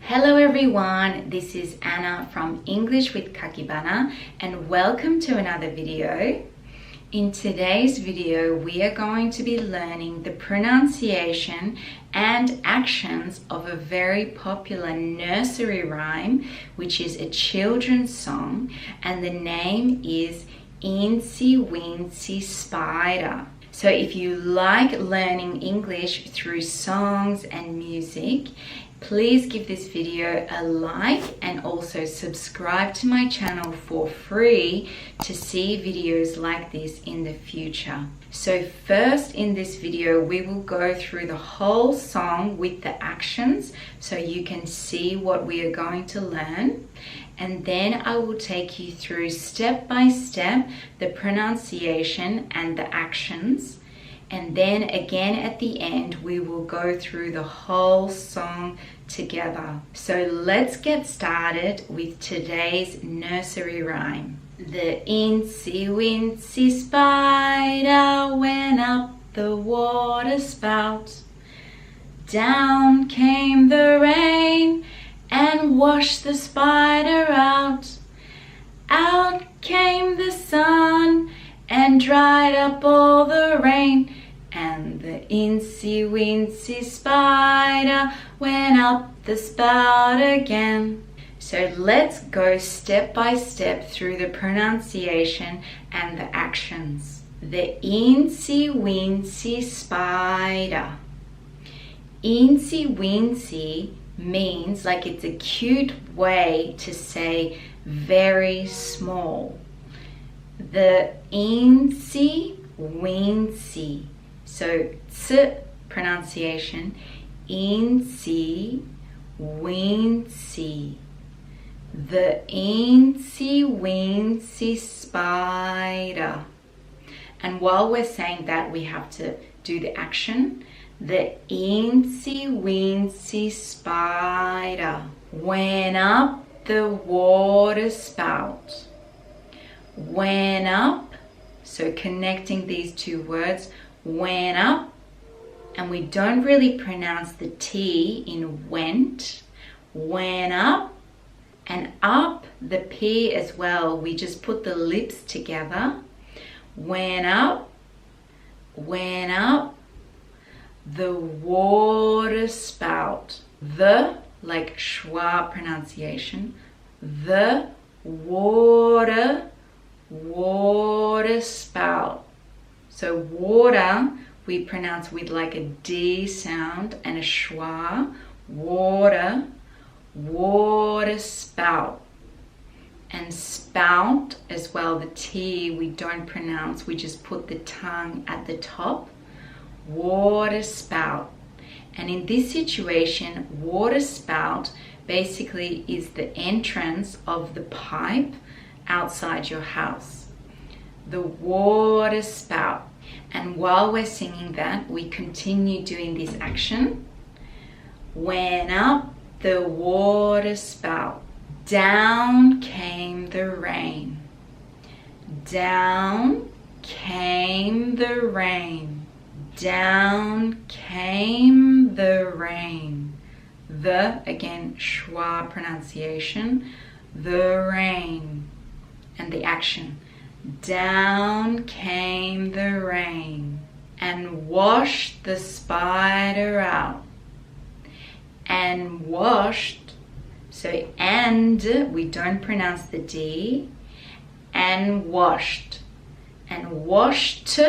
Hello everyone, this is Anna from English with Kakibana and welcome to another video. In today's video, we are going to be learning the pronunciation and actions of a very popular nursery rhyme, which is a children's song, and the name is Eensy Weensy Spider. So if you like learning English through songs and music, please give this video a like and also subscribe to my channel for free to see videos like this in the future. So first in this video, we will go through the whole song with the actions so you can see what we are going to learn. And then I will take you through step by step the pronunciation and the actions. And then again at the end, we will go through the whole song together. So let's get started with today's nursery rhyme. The Eensy Weensy Spider went up the water spout. Down came the rain and washed the spider out. Out came the sun and dried up all the rain, and the Eensy Weensy Spider went up the spout again. So let's go step by step through the pronunciation and the actions. The Eensy Weensy Spider. Eensy Weensy means like it's a cute way to say very small. The Eensy Weensy, so ts pronunciation, Eensy Weensy. The Eensy Weensy Spider. And while we're saying that, we have to do the action. The Eensy Weensy Spider went up the water spout. Went up, so connecting these two words, went up, and we don't really pronounce the T in went. Went up, and up the P as well, we just put the lips together. Went up the water spout. The, like schwa pronunciation, the water spout. So water we pronounce with like a D sound and a schwa. Water spout. And spout as well, the T we don't pronounce, we just put the tongue at the top. Water spout. And in this situation, water spout basically is the entrance of the pipe outside your house. The water spout. And while we're singing that, we continue doing this action. Went up the water spout. Down came the rain. Down came the rain. Down came the rain. The, again, schwa pronunciation, the rain. And the action. Down came the rain and washed the spider out. And washed, so and, we don't pronounce the D. And washed. And washed,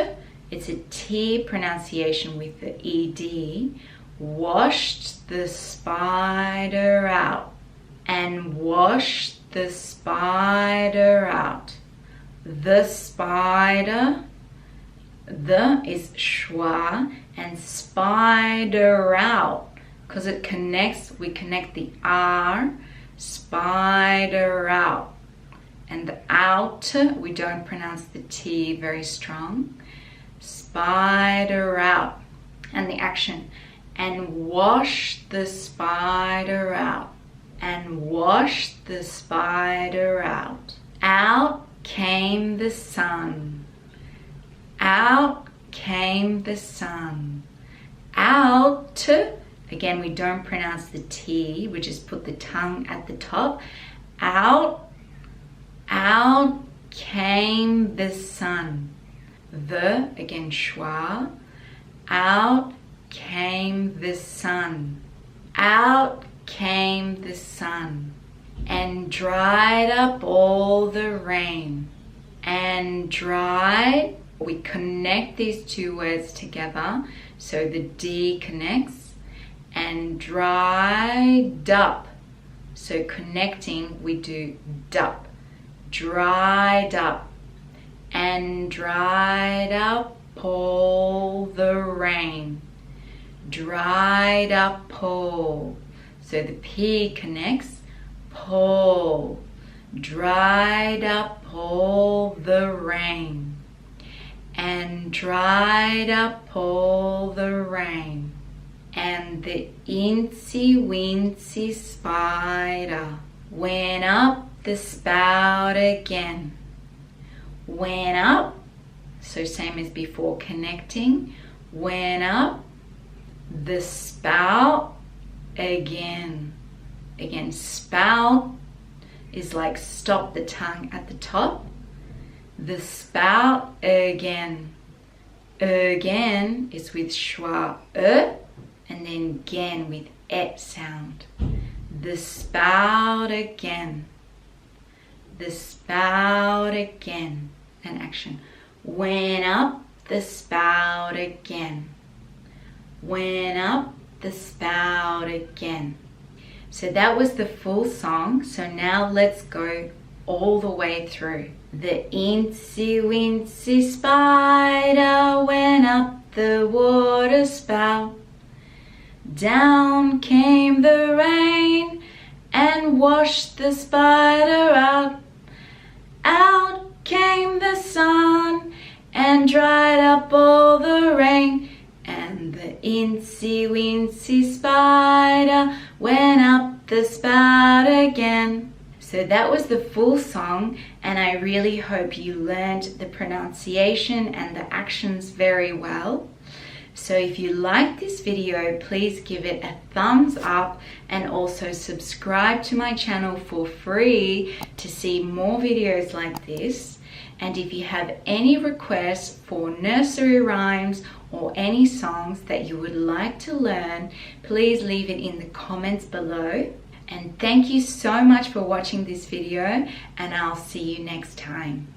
it's a T pronunciation with the ED. Washed the spider out. And washed the spider out. The spider, the is schwa, and spider out, because it connects, we connect the R, spider out. And the out, we don't pronounce the T very strong. Spider out. And the action, and wash the spider out. And wash the spider out. Out came the sun. Out came the sun. Out Again, we don't pronounce the T, we just put the tongue at the top. Out, out came the sun. The, again, schwa. Out came the sun. Out came the sun. And dried up all the rain. And dried, we connect these two words together. So the D connects. And dried up. So connecting, we do dup. Dried up. And dried up all the rain. Dried up all. So the P connects. Paul. Dried up all the rain. And dried up all the rain. And the Eensy Weensy Spider went up the spout again. Went up, so same as before, connecting. Went up the spout again. Again, spout is like stop the tongue at the top. The spout again. Again is with schwa and then again with et sound. The spout again. The spout again. And action. Went up the spout again. Went up the spout again. So that was the full song. So now let's go all the way through. The Eensy Weensy Spider went up the water spout. Down came the rain and washed the spider out. Out came the sun and dried up all the rain. And the Eensy Weensy Spider went up the spout again. So that was the full song, and I really hope you learned the pronunciation and the actions very well. So if you like this video, please give it a thumbs up and also subscribe to my channel for free to see more videos like this. And if you have any requests for nursery rhymes or any songs that you would like to learn, please leave it in the comments below. And thank you so much for watching this video, and I'll see you next time.